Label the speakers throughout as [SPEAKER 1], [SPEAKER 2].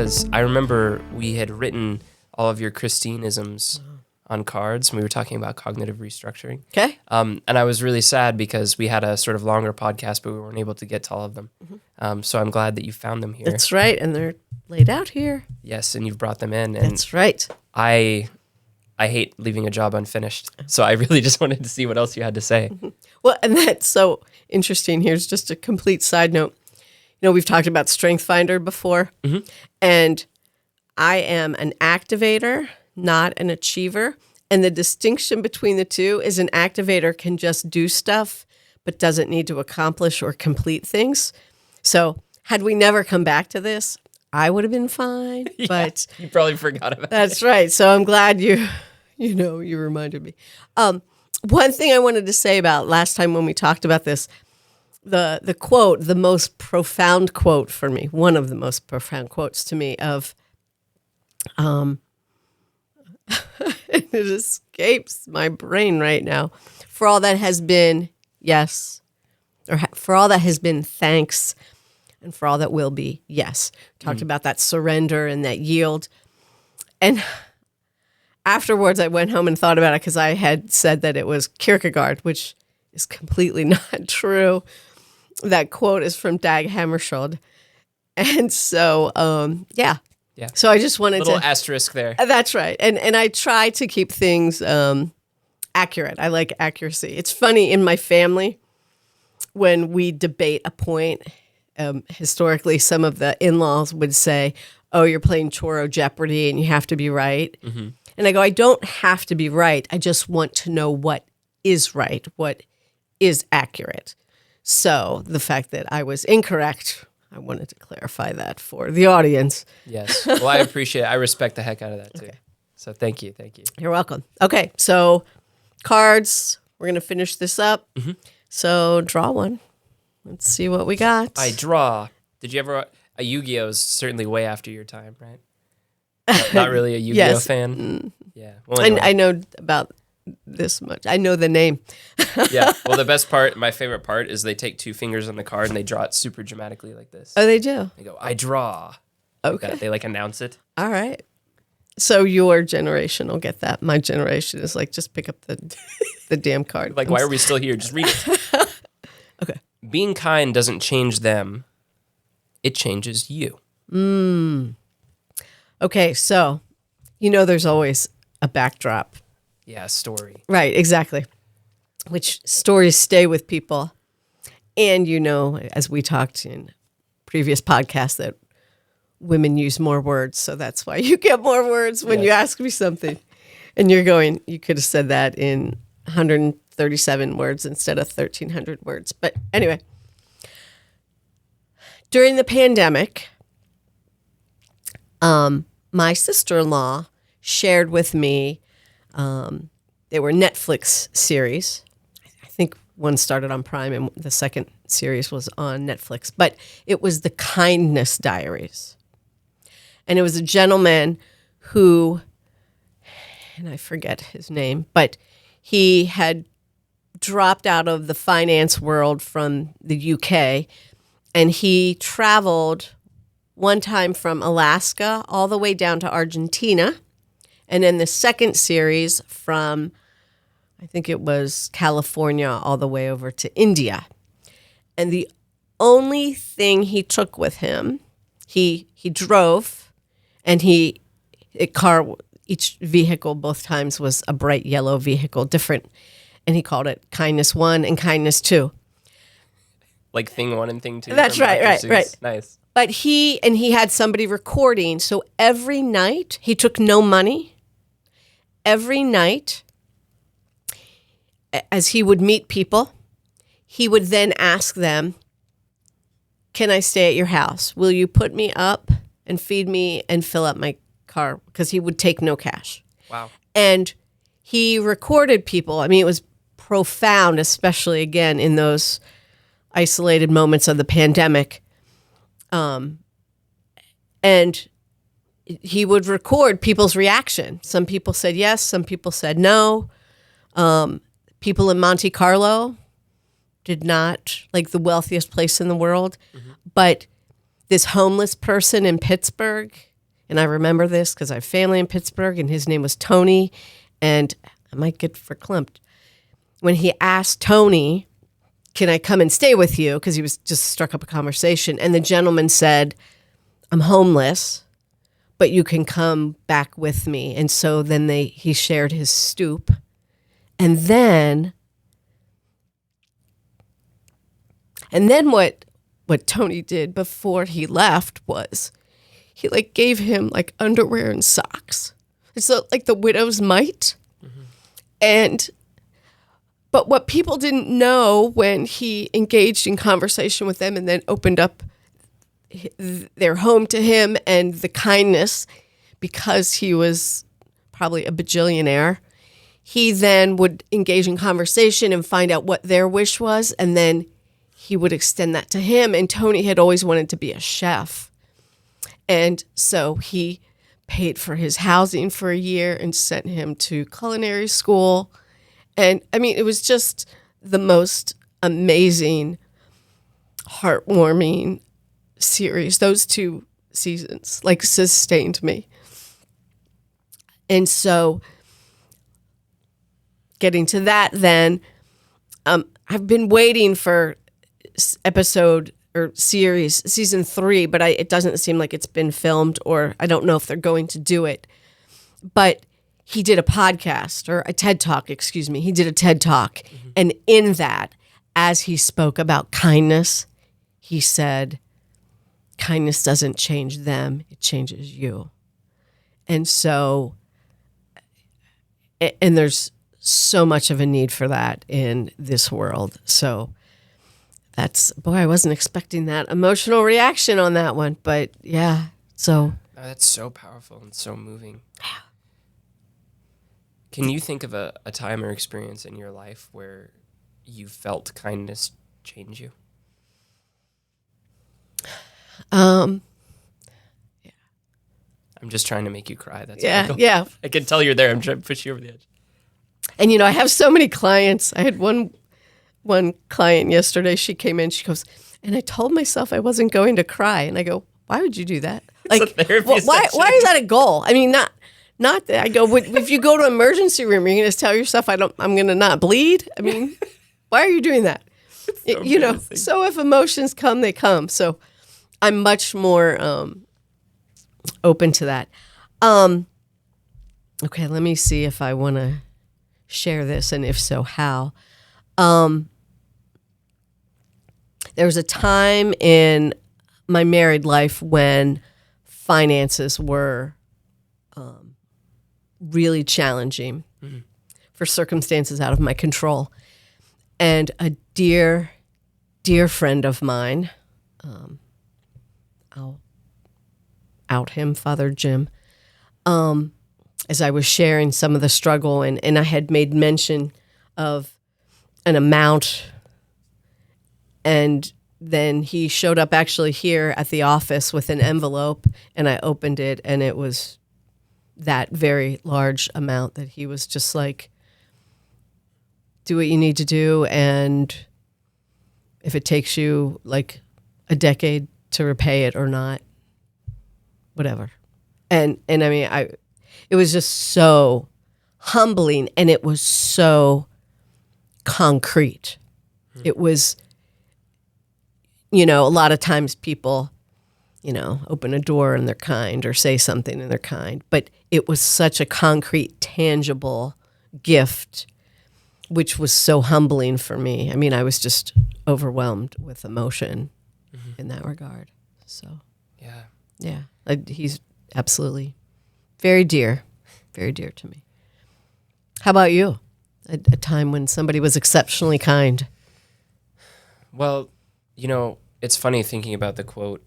[SPEAKER 1] because I remember we had written all of your Christine-isms on cards, and we were talking about cognitive restructuring.
[SPEAKER 2] Okay.
[SPEAKER 1] And I was really sad because we had a sort of longer podcast, but we weren't able to get to all of them. So I'm glad that you found them here.
[SPEAKER 2] That's right, and they're laid out here.
[SPEAKER 1] Yes, and you've brought them in. And
[SPEAKER 2] That's right.
[SPEAKER 1] I hate leaving a job unfinished, so I really just wanted to see what else you had to say.
[SPEAKER 2] Well, and that's so interesting. Here's just a complete side note. We've talked about StrengthsFinder before, and I am an activator, not an achiever. And the distinction between the two is an activator can just do stuff, but doesn't need to accomplish or complete things. So had we never come back to this, I would have been fine.
[SPEAKER 1] Yeah,
[SPEAKER 2] but
[SPEAKER 1] you probably forgot about
[SPEAKER 2] that's right. So I'm glad you reminded me. One thing I wanted to say about last time when we talked about this, the quote, the most profound quote for me, one of the most profound quotes to me of, it escapes my brain right now. For all that has been, yes, for all that has been, thanks, and for all that will be, yes. Talked about that surrender and that yield. And afterwards, I went home and thought about it because I had said that it was Kierkegaard, which is completely not true. That quote is from Dag Hammarskjöld. And so, yeah. So I just wanted
[SPEAKER 1] little asterisk there.
[SPEAKER 2] That's right. And I try to keep things accurate. I like accuracy. It's funny in my family when we debate a point, historically, some of the in-laws would say, oh, you're playing Choro Jeopardy and you have to be right. And I go, I don't have to be right. I just want to know what is right, what is accurate. So the fact that I was incorrect, I wanted to clarify that for the audience.
[SPEAKER 1] Yes. Well, I appreciate it. I respect the heck out of that, too. Okay. So thank you. Thank you.
[SPEAKER 2] You're welcome. Okay. So cards, we're going to finish this up. So draw one. Let's see what we got.
[SPEAKER 1] I draw. Did you ever... A Yu-Gi-Oh! Is certainly way after your time, right? Not really a Yu-Gi-Oh!
[SPEAKER 2] Yes.
[SPEAKER 1] Fan? Yeah. Well, anyway.
[SPEAKER 2] I know about this much. I know the name.
[SPEAKER 1] Yeah. Well, the best part, my favorite part, is they take two fingers on the card and they draw it super dramatically like this.
[SPEAKER 2] Oh, they do?
[SPEAKER 1] They go, I draw.
[SPEAKER 2] Okay.
[SPEAKER 1] Like they announce it.
[SPEAKER 2] All right. So your generation will get that. My generation is like, just pick up the damn card.
[SPEAKER 1] Like, why are we still here? Just read it.
[SPEAKER 2] Okay.
[SPEAKER 1] Being kind doesn't change them. It changes you.
[SPEAKER 2] Okay, so there's always a backdrop.
[SPEAKER 1] Yeah, story.
[SPEAKER 2] Right, exactly. Which stories stay with people. And as we talked in previous podcasts, that women use more words. So that's why you get more words when you ask me something. And you're going, you could have said that in 137 words instead of 1,300 words. But anyway. During the pandemic, my sister-in-law shared with me, they were Netflix series. I think one started on Prime and the second series was on Netflix. But it was the Kindness Diaries. And it was a gentleman who, and I forget his name, but he had dropped out of the finance world from the UK. And he traveled one time from Alaska all the way down to Argentina. And then the second series from, I think it was California, all the way over to India. And the only thing he took with him, he drove, and each vehicle both times was a bright yellow vehicle, different. And he called it Kindness 1 and Kindness 2.
[SPEAKER 1] Like Thing 1 and Thing 2.
[SPEAKER 2] That's right.
[SPEAKER 1] Nice.
[SPEAKER 2] But he had somebody recording. So every night, he took no money. Every night, as he would meet people, he would then ask them, can I stay at your house? Will you put me up and feed me and fill up my car? Because he would take no cash.
[SPEAKER 1] Wow.
[SPEAKER 2] And he recorded people. I mean, it was profound, especially, again, in those isolated moments of the pandemic. And he would record people's reaction. Some people said yes, some people said no. People in Monte Carlo did not, like the wealthiest place in the world. But this homeless person in Pittsburgh And I remember this because I have family in Pittsburgh, and his name was Tony. And I might get verklempt. When he asked Tony, can I come and stay with you? Because he was just struck up a conversation. And the gentleman said, I'm homeless, but you can come back with me. And so then he shared his stoop. And then what Tony did before he left was he like gave him like underwear and socks. It's like the widow's mite. But what people didn't know when he engaged in conversation with them and then opened up their home to him and the kindness, because he was probably a bajillionaire, he then would engage in conversation and find out what their wish was, and then he would extend that to him. And Tony had always wanted to be a chef. And so he paid for his housing for a year and sent him to culinary school. And I mean, it was just the most amazing, heartwarming series. Those 2 seasons like sustained me. And so getting to that then, I've been waiting for episode or series, season 3, but it doesn't seem like it's been filmed, or I don't know if they're going to do it. But he did a podcast or a TED Talk, excuse me. He did a TED Talk. Mm-hmm. And in that, as he spoke about kindness, he said, kindness doesn't change them, it changes you. And so, and there's so much of a need for that in this world. So I wasn't expecting that emotional reaction on that one, but yeah, so.
[SPEAKER 1] Oh, that's so powerful and so moving. Can you think of a time or experience in your life where you felt kindness change you?
[SPEAKER 2] Yeah.
[SPEAKER 1] I'm just trying to make you cry. That's
[SPEAKER 2] yeah.
[SPEAKER 1] I can tell you're there. I'm trying to push you over the edge.
[SPEAKER 2] And I have so many clients. I had one client yesterday. She came in. She goes, and I told myself I wasn't going to cry. And I go, why would you do that?
[SPEAKER 1] It's a therapy
[SPEAKER 2] why is that a goal? I mean, not that. I go, if you go to an emergency room, you're going to tell yourself I'm going to not bleed. I mean, why are you doing that? So if emotions come, they come. So I'm much more open to that. Okay, let me see if I want to share this, and if so, how. There was a time in my married life when finances were really challenging for circumstances out of my control. And a dear, dear friend of mine, I'll out him, Father Jim, as I was sharing some of the struggle, and I had made mention of an amount, and then he showed up actually here at the office with an envelope, and I opened it, and it was that very large amount that he was just like, do what you need to do, and if it takes you like a decade to repay it or not, whatever. And I mean, it was just so humbling, and it was so concrete. It was, a lot of times people, open a door and they're kind, or say something and they're kind, but it was such a concrete, tangible gift, which was so humbling for me. I mean, I was just overwhelmed with emotion in that regard. So, yeah, he's absolutely very dear to me. How about you? A time when somebody was exceptionally kind?
[SPEAKER 1] Well, it's funny thinking about the quote,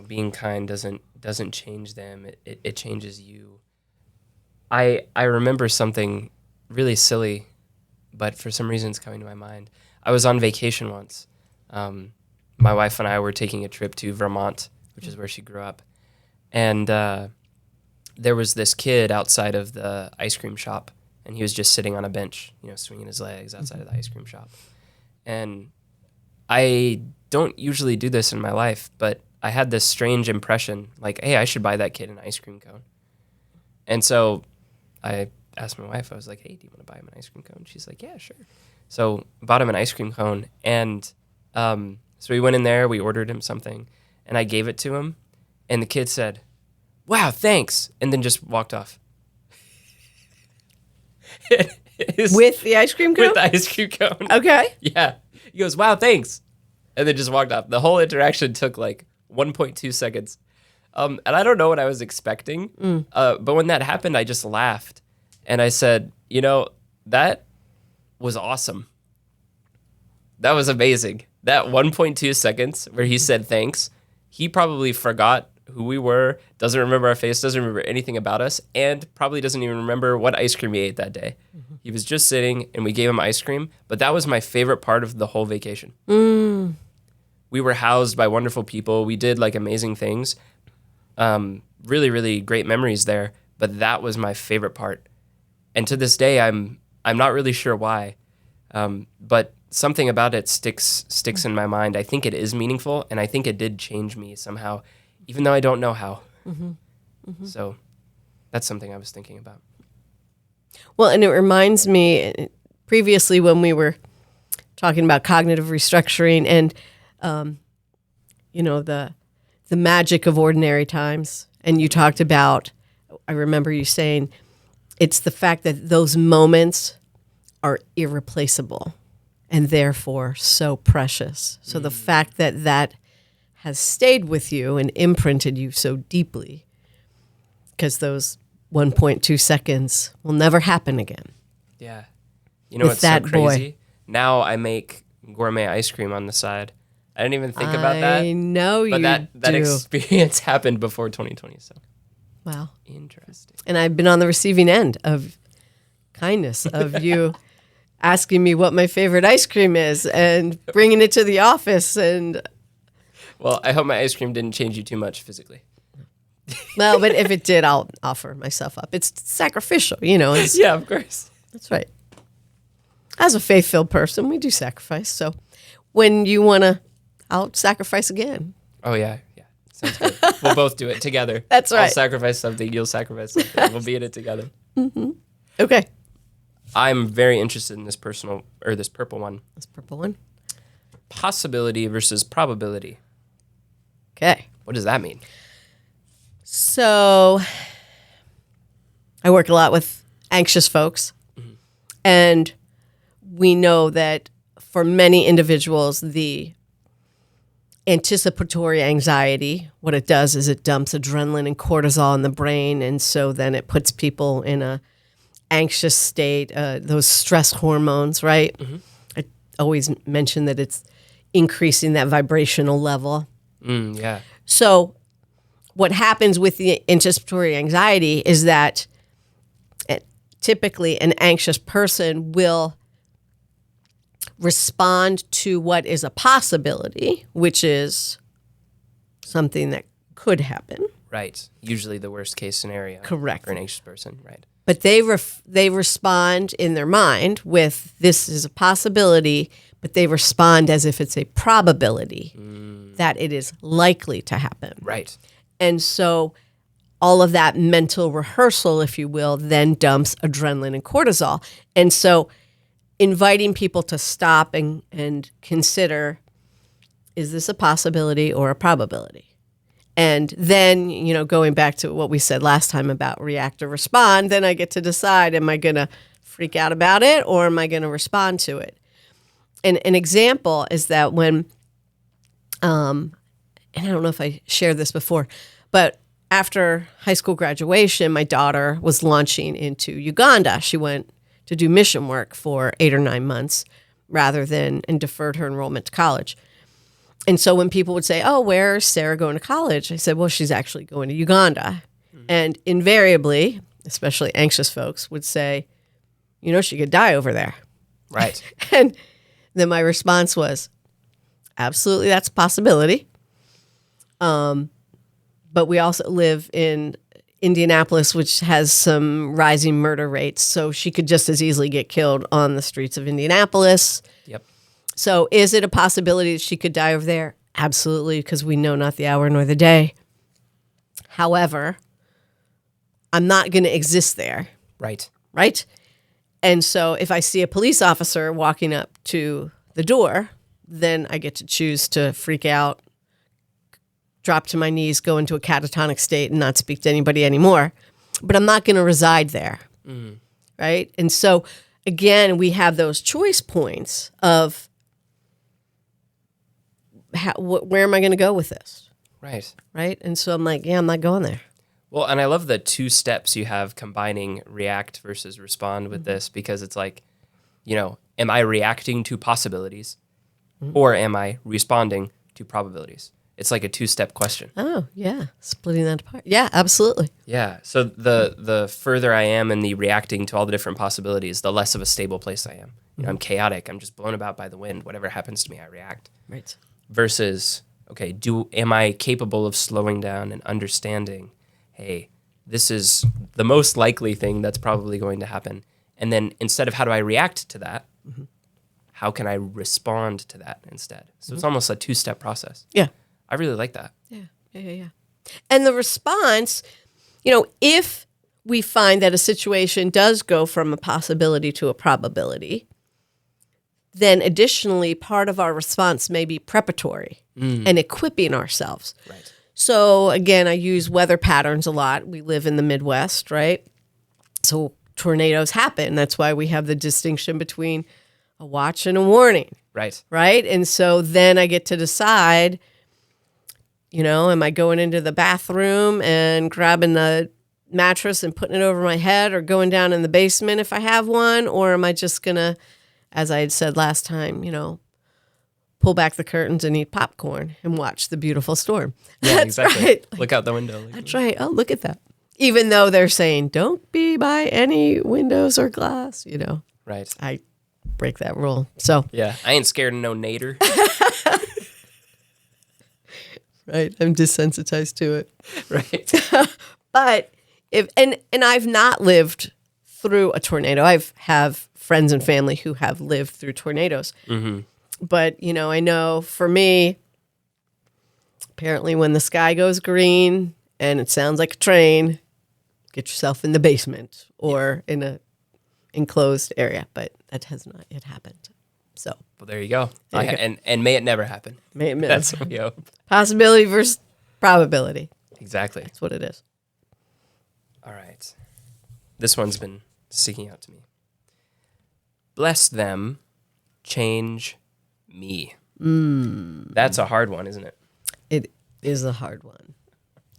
[SPEAKER 1] being kind doesn't change them. It changes you. I remember something really silly, but for some reason it's coming to my mind. I was on vacation once. My wife and I were taking a trip to Vermont, which is where she grew up. And there was this kid outside of the ice cream shop, and he was just sitting on a bench, swinging his legs outside of the ice cream shop. And I don't usually do this in my life, but I had this strange impression, like, hey, I should buy that kid an ice cream cone. And so I asked my wife, I was like, hey, do you want to buy him an ice cream cone? She's like, yeah, sure. So bought him an ice cream cone. And so we went in there, we ordered him something, and I gave it to him. And the kid said, wow, thanks. And then just walked off.
[SPEAKER 2] With the ice cream cone?
[SPEAKER 1] With the ice cream cone.
[SPEAKER 2] Okay.
[SPEAKER 1] Yeah. He goes, wow, thanks. And then just walked off. The whole interaction took like 1.2 seconds. And I don't know what I was expecting. But when that happened, I just laughed. And I said, that was awesome. That was amazing. That 1.2 seconds where he said thanks, he probably forgot who we were, doesn't remember our face, doesn't remember anything about us, and probably doesn't even remember what ice cream he ate that day. Mm-hmm. He was just sitting, and we gave him ice cream, but that was my favorite part of the whole vacation. We were housed by wonderful people. We did, like, amazing things. Really, really great memories there, but that was my favorite part. And to this day, I'm not really sure why, but something about it sticks in my mind. I think it is meaningful, and I think it did change me somehow, even though I don't know how. Mm-hmm. Mm-hmm. So that's something I was thinking about.
[SPEAKER 2] Well, and it reminds me, previously when we were talking about cognitive restructuring and, the magic of ordinary times, and you talked about, I remember you saying, it's the fact that those moments are irreplaceable and therefore so precious. So the fact that has stayed with you and imprinted you so deeply, because those 1.2 seconds will never happen again.
[SPEAKER 1] Yeah. You know what's so crazy? Now I make gourmet ice cream on the side. I didn't even think about that.
[SPEAKER 2] I know you do.
[SPEAKER 1] But that experience happened before 2020, so.
[SPEAKER 2] Wow.
[SPEAKER 1] Interesting.
[SPEAKER 2] And I've been on the receiving end of kindness, of you asking me what my favorite ice cream is and bringing it to the office. And
[SPEAKER 1] well, I hope my ice cream didn't change you too much physically.
[SPEAKER 2] Well, but if it did, I'll offer myself up. It's sacrificial,
[SPEAKER 1] Yeah, of course.
[SPEAKER 2] That's right. As a faith-filled person, we do sacrifice. So when you want to, I'll sacrifice again.
[SPEAKER 1] Oh, yeah. Sounds good. We'll both do it together.
[SPEAKER 2] That's right.
[SPEAKER 1] I'll sacrifice something. You'll sacrifice something. We'll be in it together.
[SPEAKER 2] Mm-hmm. Okay.
[SPEAKER 1] I'm very interested in this purple one.
[SPEAKER 2] This purple one?
[SPEAKER 1] Possibility versus probability.
[SPEAKER 2] Okay.
[SPEAKER 1] What does that mean?
[SPEAKER 2] So I work a lot with anxious folks, and we know that for many individuals, the anticipatory anxiety, what it does is it dumps adrenaline and cortisol in the brain, and so then it puts people in a anxious state, those stress hormones, right? Mm-hmm. I always mention that it's increasing that vibrational level.
[SPEAKER 1] Yeah.
[SPEAKER 2] So what happens with the anticipatory anxiety is that typically an anxious person will respond to what is a possibility, which is something that could happen.
[SPEAKER 1] Right. Usually the worst case scenario.
[SPEAKER 2] Correct.
[SPEAKER 1] For an anxious person, right.
[SPEAKER 2] But they respond in their mind with this is a possibility, but they respond as if it's a probability that it is likely to happen.
[SPEAKER 1] Right.
[SPEAKER 2] And so all of that mental rehearsal, if you will, then dumps adrenaline and cortisol. And so inviting people to stop and consider, is this a possibility or a probability? And then, going back to what we said last time about react or respond, then I get to decide, am I going to freak out about it or am I going to respond to it? And an example is that when, and I don't know if I shared this before, but after high school graduation, my daughter was launching into Uganda. She went to do mission work for 8 or 9 months and deferred her enrollment to college. And so when people would say, oh, where's Sarah going to college? I said, well, she's actually going to Uganda. Mm-hmm. And invariably, especially anxious folks, would say, she could die over there.
[SPEAKER 1] Right.
[SPEAKER 2] And then my response was, absolutely, that's a possibility. But we also live in Indianapolis, which has some rising murder rates. So she could just as easily get killed on the streets of Indianapolis.
[SPEAKER 1] Yep.
[SPEAKER 2] So is it a possibility that she could die over there? Absolutely, because we know not the hour nor the day. However, I'm not going to exist there,
[SPEAKER 1] Right.
[SPEAKER 2] right? And so if I see a police officer walking up to the door, then I get to choose to freak out, drop to my knees, go into a catatonic state, and not speak to anybody anymore. But I'm not going to reside there, right? And so, again, we have those choice points of where am I going to go with this,
[SPEAKER 1] Right.
[SPEAKER 2] right? And so I'm like, yeah, I'm not going there.
[SPEAKER 1] Well, and I love the two steps you have combining react versus respond with this, because it's like, am I reacting to possibilities or am I responding to probabilities? It's like a two-step question.
[SPEAKER 2] Oh, yeah, splitting that apart. Yeah, absolutely.
[SPEAKER 1] Yeah. So the further I am in the reacting to all the different possibilities, the less of a stable place I am. I'm chaotic. I'm just blown about by the wind. Whatever happens to me, I react.
[SPEAKER 2] Right.
[SPEAKER 1] Versus, okay, am I capable of slowing down and understanding, hey, this is the most likely thing that's probably going to happen. And then instead of how do I react to that, how can I respond to that instead? So it's almost a two-step process.
[SPEAKER 2] Yeah.
[SPEAKER 1] I really like that.
[SPEAKER 2] Yeah. And the response, if we find that a situation does go from a possibility to a probability, then additionally, part of our response may be preparatory and equipping ourselves.
[SPEAKER 1] Right.
[SPEAKER 2] So again, I use weather patterns a lot. We live in the Midwest, right? So tornadoes happen. That's why we have the distinction between a watch and a warning.
[SPEAKER 1] Right.
[SPEAKER 2] Right? And so then I get to decide, am I going into the bathroom and grabbing the mattress and putting it over my head, or going down in the basement if I have one? Or am I just going to, as I had said last time, pull back the curtains and eat popcorn and watch the beautiful storm?
[SPEAKER 1] Yeah,
[SPEAKER 2] That's
[SPEAKER 1] exactly.
[SPEAKER 2] right.
[SPEAKER 1] Look out the window.
[SPEAKER 2] That's right. Oh, look at that. Even though they're saying, don't be by any windows or glass,
[SPEAKER 1] Right.
[SPEAKER 2] I break that rule. So,
[SPEAKER 1] Yeah. I ain't scared of no nader.
[SPEAKER 2] right. I'm desensitized to it.
[SPEAKER 1] Right.
[SPEAKER 2] But and I've not lived through a tornado. Have friends and family who have lived through tornadoes. Mm-hmm. But, I know for me, apparently when the sky goes green and it sounds like a train, get yourself in the basement or in a enclosed area. But that has not yet happened. So,
[SPEAKER 1] Well, there you go.
[SPEAKER 2] There you go.
[SPEAKER 1] And may it never happen. That's what we hope.
[SPEAKER 2] Possibility versus probability.
[SPEAKER 1] Exactly.
[SPEAKER 2] That's what it is.
[SPEAKER 1] All right. This one's been sticking out to me. Bless them, change me. That's a hard one, isn't it?
[SPEAKER 2] It is a hard one.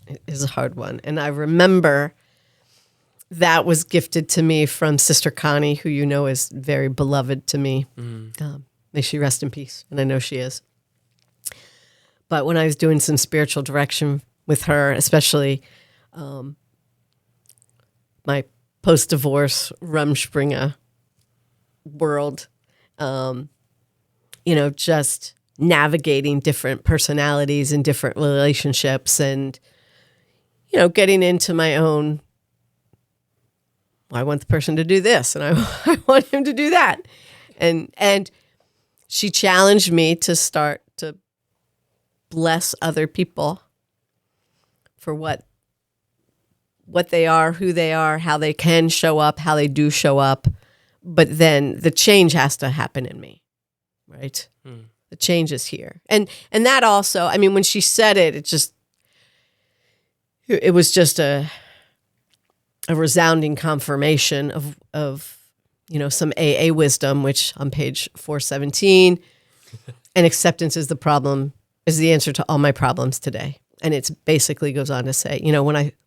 [SPEAKER 2] It is a hard one. And I remember that was gifted to me from Sister Connie, who is very beloved to me. May she rest in peace. And I know she is. But when I was doing some spiritual direction with her, especially my post-divorce Rumspringa world, just navigating different personalities and different relationships and, getting into my own, I want the person to do this and I want him to do that. And she challenged me to start to bless other people for what they are, who they are, how they can show up, how they do show up. But then the change has to happen in me, right? The change is here. And that also, when she said it, it was just a resounding confirmation of some AA wisdom, which on page 417, and acceptance is the answer to all my problems today. And it basically goes on to say,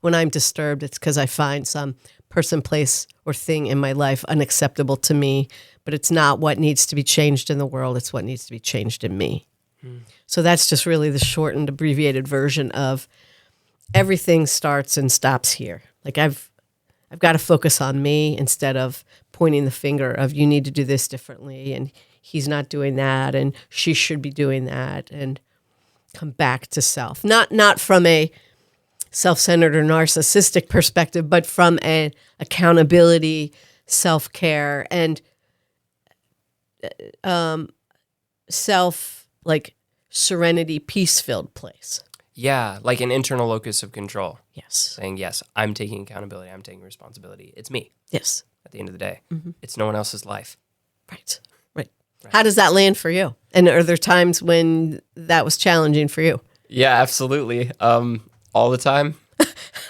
[SPEAKER 2] when I'm disturbed, it's because I find some person, place, or thing in my life unacceptable to me, but it's not what needs to be changed in the world. It's what needs to be changed in me. So that's just really the shortened, abbreviated version of everything starts and stops here. Like I've got to focus on me instead of pointing the finger of you need to do this differently and he's not doing that and she should be doing that, and come back to self. Not from a self-centered or narcissistic perspective, but from an accountability, self-care, and serenity, peace-filled place.
[SPEAKER 1] Yeah, like an internal locus of control.
[SPEAKER 2] Yes.
[SPEAKER 1] Saying, yes, I'm taking accountability. I'm taking responsibility. It's me
[SPEAKER 2] Yes.
[SPEAKER 1] at the end of the day. It's no one else's life.
[SPEAKER 2] Right. How does that land for you? And are there times when that was challenging for you?
[SPEAKER 1] Yeah, absolutely. All the time.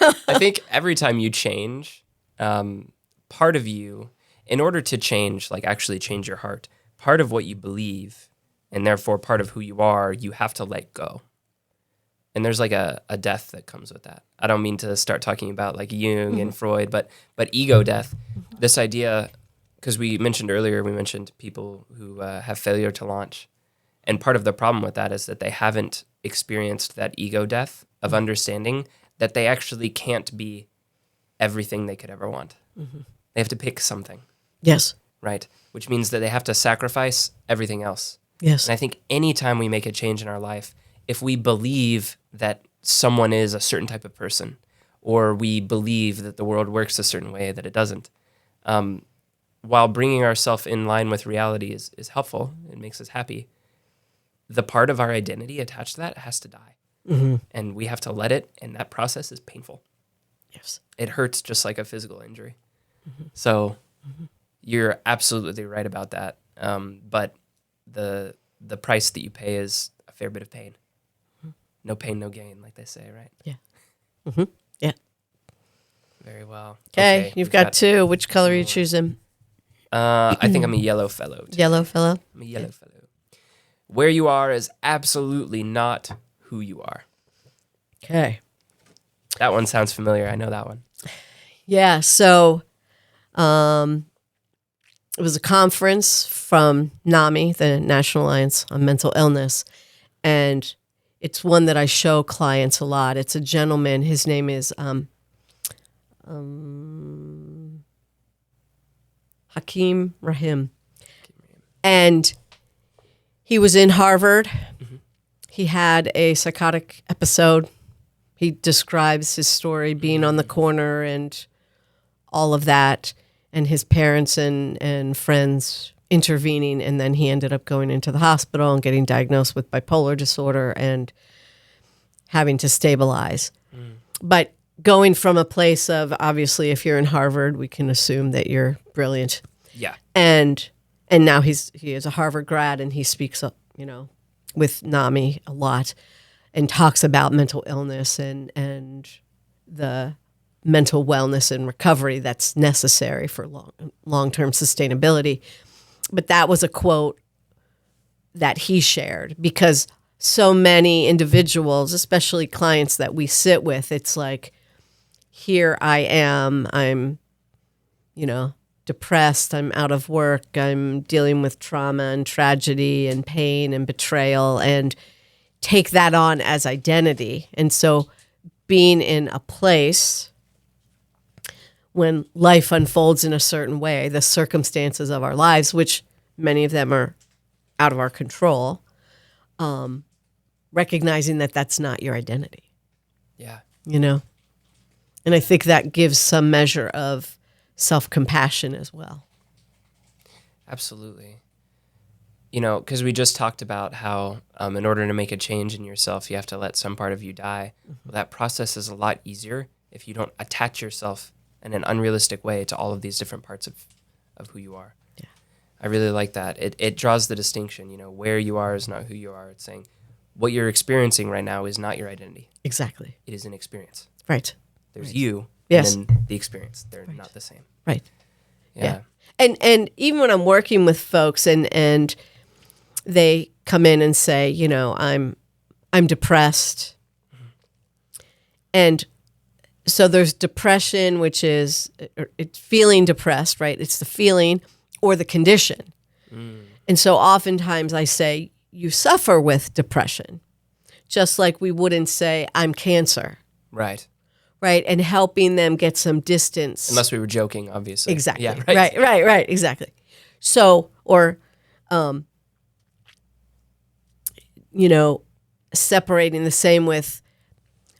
[SPEAKER 1] I think every time you change, part of you, in order to change, like actually change your heart, part of what you believe, and therefore part of who you are, you have to let go. And there's like a death that comes with that. I don't mean to start talking about like Jung and Freud, but ego death, this idea, because we mentioned people who have failure to launch. And part of the problem with that is that they haven't experienced that ego death of understanding that they actually can't be everything they could ever want. They have to pick something.
[SPEAKER 2] Yes.
[SPEAKER 1] Right? Which means that they have to sacrifice everything else.
[SPEAKER 2] Yes.
[SPEAKER 1] And I think anytime we make a change in our life, if we believe that someone is a certain type of person, or we believe that the world works a certain way that it doesn't, while bringing ourselves in line with reality is helpful, it makes us happy, the part of our identity attached to that has to die. And we have to let it, and that process is painful.
[SPEAKER 2] Yes.
[SPEAKER 1] It hurts just like a physical injury. So you're absolutely right about that. But the price that you pay is a fair bit of pain. No pain, no gain, like they say, right?
[SPEAKER 2] Yeah. Yeah.
[SPEAKER 1] Very well.
[SPEAKER 2] Okay, you've got two. Which color are you choosing?
[SPEAKER 1] I think I'm a yellow fellow.
[SPEAKER 2] Yellow fellow?
[SPEAKER 1] I'm a yellow fellow. Where you are is absolutely not who you are.
[SPEAKER 2] Okay.
[SPEAKER 1] That one sounds familiar. I know that one.
[SPEAKER 2] Yeah, so it was a conference from NAMI, the National Alliance on Mental Illness, and it's one that I show clients a lot. It's a gentleman. His name is Hakeem Rahim. And he was in Harvard. He had a psychotic episode. He describes his story being on the corner and all of that, and his parents and friends intervening, and then he ended up going into the hospital and getting diagnosed with bipolar disorder and having to stabilize. But going from a place of, obviously, if you're in Harvard, we can assume that you're brilliant.
[SPEAKER 1] Yeah.
[SPEAKER 2] And now he is a Harvard grad, and he speaks up, with NAMI a lot and talks about mental illness and the mental wellness and recovery that's necessary for long-term sustainability. But that was a quote that he shared, because so many individuals, especially clients that we sit with, it's like, here I am, I'm, depressed, I'm out of work, I'm dealing with trauma and tragedy and pain and betrayal, and take that on as identity. And so being in a place when life unfolds in a certain way, the circumstances of our lives, which many of them are out of our control, recognizing that that's not your identity.
[SPEAKER 1] Yeah.
[SPEAKER 2] And I think that gives some measure of self-compassion as well.
[SPEAKER 1] Absolutely. Because we just talked about how in order to make a change in yourself, you have to let some part of you die. Well, that process is a lot easier if you don't attach yourself in an unrealistic way to all of these different parts of who you are.
[SPEAKER 2] Yeah.
[SPEAKER 1] I really like that. It draws the distinction, where you are is not who you are. It's saying what you're experiencing right now is not your identity.
[SPEAKER 2] Exactly.
[SPEAKER 1] It is an experience.
[SPEAKER 2] Right.
[SPEAKER 1] There's
[SPEAKER 2] right.
[SPEAKER 1] you
[SPEAKER 2] Yes.
[SPEAKER 1] and then the experience. They're not the same.
[SPEAKER 2] Right.
[SPEAKER 1] Yeah.
[SPEAKER 2] And even when I'm working with folks and they come in and say, I'm depressed. And so there's depression, which is it's feeling depressed, right? It's the feeling or the condition. And so oftentimes I say, you suffer with depression, just like we wouldn't say, I'm cancer.
[SPEAKER 1] Right.
[SPEAKER 2] Right. And helping them get some distance.
[SPEAKER 1] Unless we were joking, obviously.
[SPEAKER 2] Exactly.
[SPEAKER 1] Yeah, right.
[SPEAKER 2] Right. Exactly. So, or, separating the same with,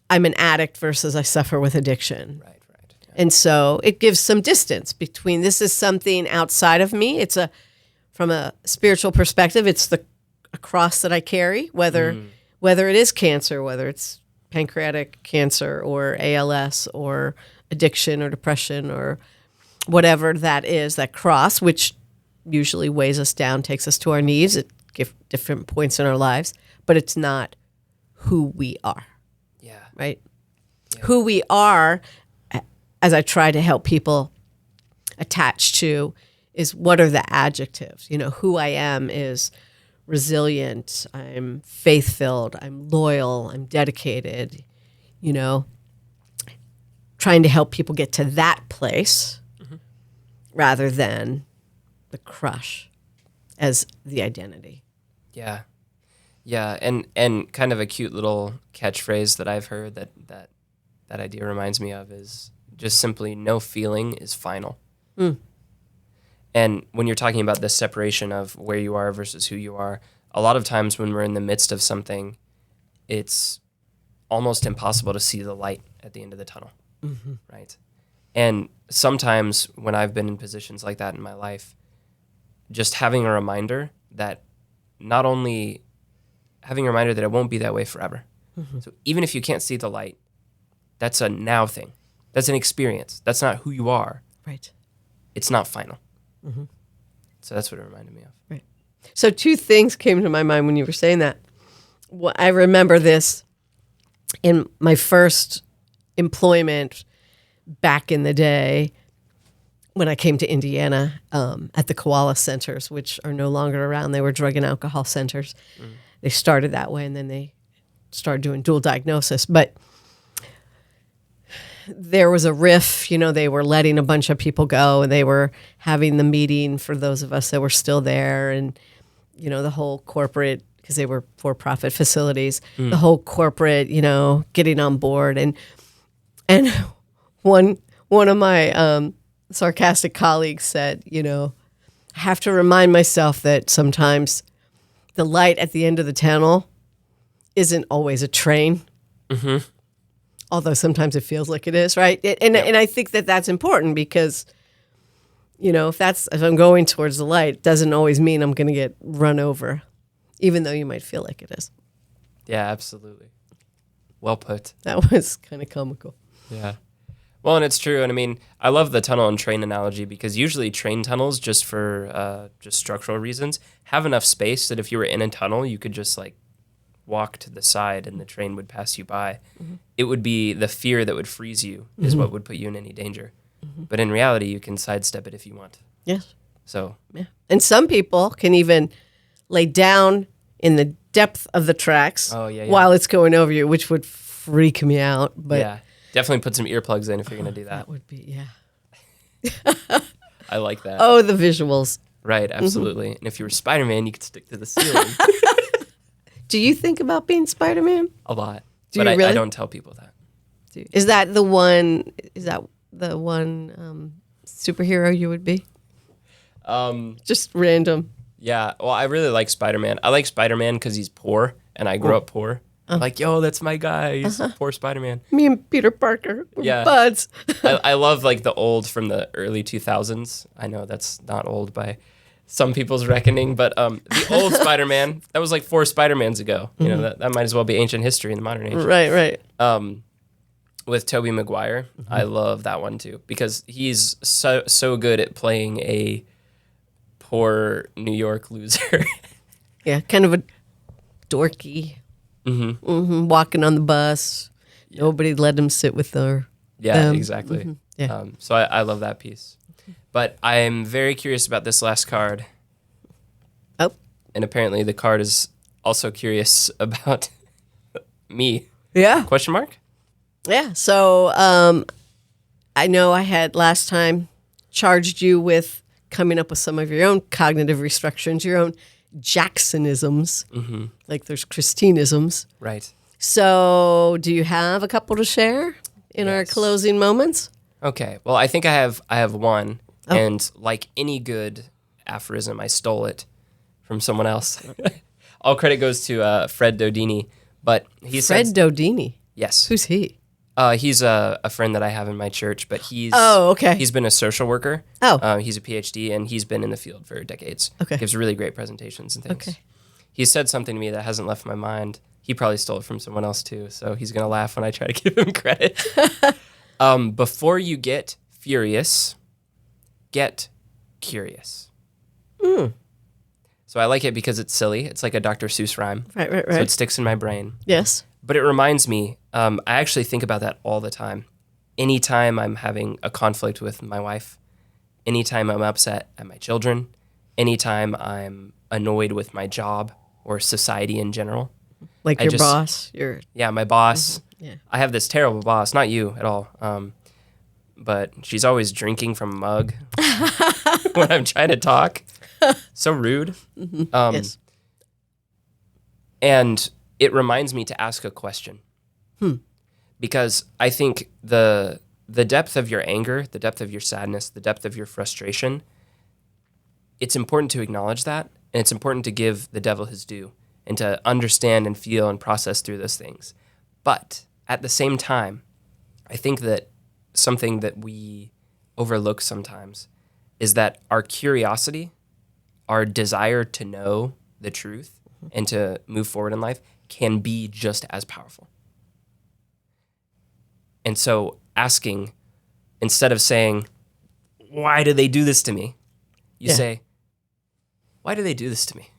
[SPEAKER 2] I'm an addict versus I suffer with addiction.
[SPEAKER 1] Right. Yeah.
[SPEAKER 2] And so it gives some distance between, this is something outside of me. From a spiritual perspective, it's a cross that I carry, whether it is cancer, whether it's pancreatic cancer or ALS or addiction or depression or whatever that is, that cross, which usually weighs us down, takes us to our knees at different points in our lives, but it's not who we are.
[SPEAKER 1] Yeah.
[SPEAKER 2] Right? Yeah. Who we are, as I try to help people attach to, is what are the adjectives? Who I am is resilient, I'm faith-filled, I'm loyal, I'm dedicated, trying to help people get to that place rather than the crush as the identity.
[SPEAKER 1] Yeah. Yeah, and kind of a cute little catchphrase that I've heard that idea reminds me of is just simply no feeling is final. And when you're talking about this separation of where you are versus who you are, a lot of times when we're in the midst of something, it's almost impossible to see the light at the end of the tunnel, right? And sometimes when I've been in positions like that in my life, just having a reminder that it won't be that way forever. So even if you can't see the light, that's a now thing. That's an experience. That's not who you are.
[SPEAKER 2] Right.
[SPEAKER 1] It's not final. So that's what it reminded me of.
[SPEAKER 2] Right. So two things came to my mind when you were saying that. Well, I remember this in my first employment back in the day when I came to Indiana at the koala centers, which are no longer around. They were drug and alcohol centers. They started that way, and then they started doing dual diagnosis. But there was a riff, they were letting a bunch of people go, and they were having the meeting for those of us that were still there. And, the whole corporate, because they were for-profit facilities, the whole corporate, getting on board. And one of my sarcastic colleagues said, I have to remind myself that sometimes the light at the end of the tunnel isn't always a train. Although sometimes it feels like it is, right? And I think that that's important because, if I'm going towards the light, it doesn't always mean I'm going to get run over, even though you might feel like it is.
[SPEAKER 1] Yeah, absolutely. Well put.
[SPEAKER 2] That was kind of comical.
[SPEAKER 1] Yeah. Well, and it's true. And I mean, I love the tunnel and train analogy because usually train tunnels, just for just structural reasons, have enough space that if you were in a tunnel, you could just walk to the side and the train would pass you by. It would be the fear that would freeze you is what would put you in any danger. But in reality, you can sidestep it if you want.
[SPEAKER 2] Yes.
[SPEAKER 1] So.
[SPEAKER 2] Yeah. And some people can even lay down in the depth of the tracks while it's going over you, which would freak me out. But
[SPEAKER 1] yeah. Definitely put some earplugs in if you're going to do that.
[SPEAKER 2] That would be,
[SPEAKER 1] I like that.
[SPEAKER 2] Oh, the visuals.
[SPEAKER 1] Right, absolutely. And if you were Spider-Man, you could stick to the ceiling.
[SPEAKER 2] Do you think about being Spider-Man?
[SPEAKER 1] A lot.
[SPEAKER 2] Do
[SPEAKER 1] but
[SPEAKER 2] you really?
[SPEAKER 1] I don't tell people that.
[SPEAKER 2] Is that the one superhero you would be? Just random.
[SPEAKER 1] Yeah, well, I really like Spider-Man. I like Spider-Man because he's poor, and I grew up poor. Like, yo, that's my guy. He's poor Spider-Man.
[SPEAKER 2] Me and Peter Parker were buds.
[SPEAKER 1] I love the old from the early 2000s. I know that's not old by some people's reckoning, but the old Spider-Man, that was 4 Spider-Mans ago. That might as well be ancient history in the modern age.
[SPEAKER 2] Right.
[SPEAKER 1] With Tobey Maguire, I love that one too because he's so good at playing a poor New York loser.
[SPEAKER 2] Yeah, kind of a dorky. Walking on the bus. Yeah. Nobody let him sit with her.
[SPEAKER 1] Yeah, exactly.
[SPEAKER 2] Yeah.
[SPEAKER 1] So I love that piece. But I'm very curious about this last card.
[SPEAKER 2] Oh.
[SPEAKER 1] And apparently the card is also curious about me.
[SPEAKER 2] Yeah.
[SPEAKER 1] Question mark?
[SPEAKER 2] Yeah. So I know I had last time charged you with coming up with some of your own cognitive restructurings, your own Jacksonisms, like there's Christine-isms.
[SPEAKER 1] Right.
[SPEAKER 2] So do you have a couple to share in our closing moments?
[SPEAKER 1] Okay. Well, I think I have one. Oh. And like any good aphorism, I stole it from someone else. All credit goes to Fred Dodini. But
[SPEAKER 2] Fred Dodini?
[SPEAKER 1] Yes.
[SPEAKER 2] Who's he?
[SPEAKER 1] He's a friend that I have in my church, but he's he's been a social worker.
[SPEAKER 2] Oh.
[SPEAKER 1] He's a PhD, and he's been in the field for decades.
[SPEAKER 2] Okay.
[SPEAKER 1] Gives really great presentations and things.
[SPEAKER 2] Okay.
[SPEAKER 1] he said something to me that hasn't left my mind. He probably stole it from someone else too, so he's going to laugh when I try to give him credit. Before you get furious, get curious. So I like it because it's silly. It's like a Dr. Seuss rhyme.
[SPEAKER 2] Right.
[SPEAKER 1] So it sticks in my brain.
[SPEAKER 2] Yes.
[SPEAKER 1] But it reminds me, I actually think about that all the time. Anytime I'm having a conflict with my wife, anytime I'm upset at my children, anytime I'm annoyed with my job or society in general.
[SPEAKER 2] Like your boss?
[SPEAKER 1] Yeah, my boss.
[SPEAKER 2] Yeah.
[SPEAKER 1] I have this terrible boss, not you at all, but she's always drinking from a mug when I'm trying to talk. So rude.
[SPEAKER 2] Yes.
[SPEAKER 1] And it reminds me to ask a question. Because I think the depth of your anger, the depth of your sadness, the depth of your frustration, it's important to acknowledge that, and it's important to give the devil his due and to understand and feel and process through those things. But at the same time, I think that something that we overlook sometimes is that our curiosity, our desire to know the truth and to move forward in life can be just as powerful. And so asking, instead of saying, why do they do this to me? You say, why do they do this to me?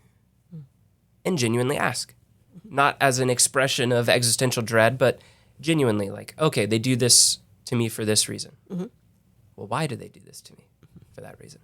[SPEAKER 1] And genuinely ask. Not as an expression of existential dread, but genuinely like, okay, they do this to me for this reason. Well, why do they do this to me for that reason?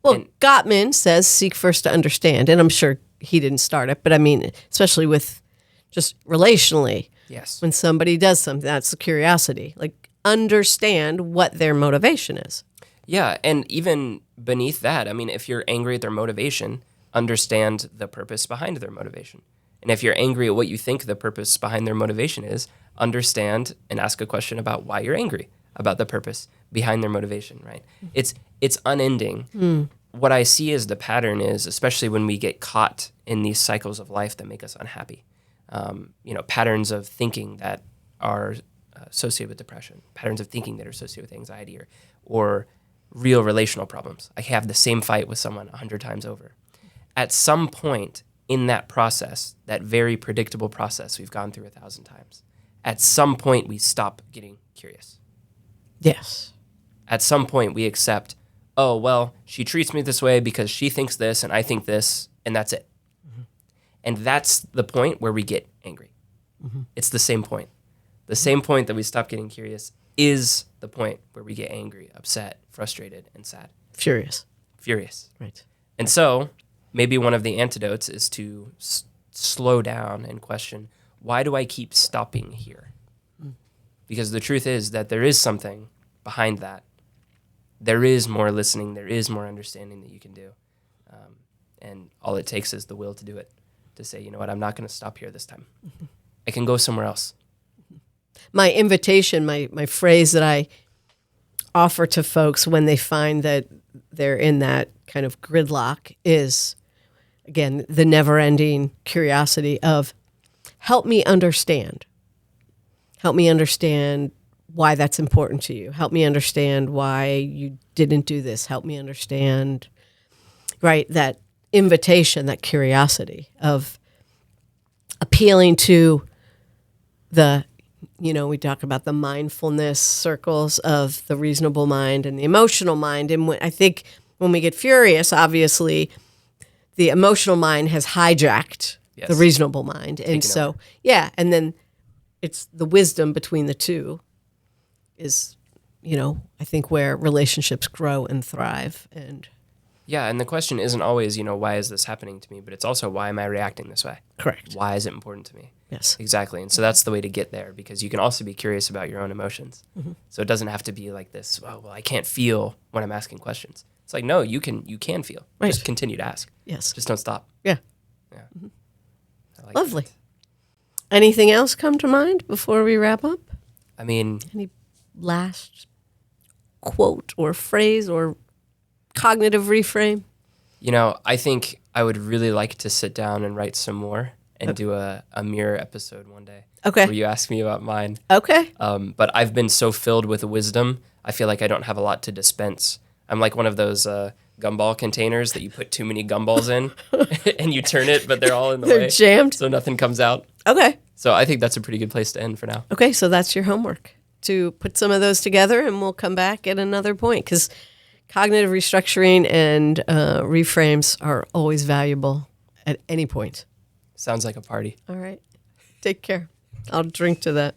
[SPEAKER 2] Well, Gottman says, seek first to understand. And I'm sure he didn't start it, but I mean, especially with just relationally.
[SPEAKER 1] Yes.
[SPEAKER 2] When somebody does something, that's the curiosity. Like, understand what their motivation is.
[SPEAKER 1] Yeah, and even beneath that, I mean, if you're angry at their motivation, understand the purpose behind their motivation. And if you're angry at what you think the purpose behind their motivation is, understand and ask a question about why you're angry, about the purpose behind their motivation, right? It's unending. What I see as the pattern is, especially when we get caught in these cycles of life that make us unhappy, patterns of thinking that are associated with depression, patterns of thinking that are associated with anxiety or real relational problems. I have the same fight with someone 100 times over. At some point in that process, that very predictable process we've gone through 1,000 times, at some point we stop getting curious.
[SPEAKER 2] Yes.
[SPEAKER 1] At some point we accept, oh, well, she treats me this way because she thinks this and I think this, and that's it. And that's the point where we get angry. It's the same point. The same point that we stop getting curious is the point where we get angry, upset, frustrated, and sad.
[SPEAKER 2] Furious.
[SPEAKER 1] Right. And so maybe one of the antidotes is to slow down and question, why do I keep stopping here? Because the truth is that there is something behind that. There is more listening. There is more understanding that you can do. And all it takes is the will to do it, to say, you know what, I'm not going to stop here this time. I can go somewhere else.
[SPEAKER 2] My invitation, my phrase that I offer to folks when they find that they're in that kind of gridlock is, again, the never-ending curiosity of, help me understand. Help me understand why that's important to you. Help me understand why you didn't do this. Help me understand, right, that invitation, that curiosity of appealing to the, we talk about the mindfulness circles of the reasonable mind and the emotional mind. And I think when we get furious, obviously, the emotional mind has hijacked the reasonable mind. And so, and then it's the wisdom between the two is, I think where relationships grow and thrive. And
[SPEAKER 1] the question isn't always, why is this happening to me? But it's also, why am I reacting this way?
[SPEAKER 2] Correct.
[SPEAKER 1] Why is it important to me?
[SPEAKER 2] Yes.
[SPEAKER 1] Exactly. And so that's the way to get there, because you can also be curious about your own emotions. So it doesn't have to be like this, oh, well, I can't feel when I'm asking questions. It's like, no, you can feel.
[SPEAKER 2] Right.
[SPEAKER 1] Just continue to ask.
[SPEAKER 2] Yes.
[SPEAKER 1] Just don't stop.
[SPEAKER 2] Yeah.
[SPEAKER 1] I like
[SPEAKER 2] Lovely.
[SPEAKER 1] that.
[SPEAKER 2] Anything else come to mind before we wrap up?
[SPEAKER 1] I mean,
[SPEAKER 2] any last quote or phrase or cognitive reframe?
[SPEAKER 1] I think I would really like to sit down and write some more and do a mirror episode one day.
[SPEAKER 2] Okay.
[SPEAKER 1] Where you ask me about mine.
[SPEAKER 2] Okay.
[SPEAKER 1] But I've been so filled with wisdom, I feel like I don't have a lot to dispense. I'm like one of those gumball containers that you put too many gumballs in and you turn it, but they're all in the way.
[SPEAKER 2] They're jammed.
[SPEAKER 1] So nothing comes out.
[SPEAKER 2] Okay.
[SPEAKER 1] So I think that's a pretty good place to end for now.
[SPEAKER 2] Okay, so that's your homework, to put some of those together, and we'll come back at another point, because cognitive restructuring and reframes are always valuable at any point.
[SPEAKER 1] Sounds like a party.
[SPEAKER 2] All right. Take care. I'll drink to that.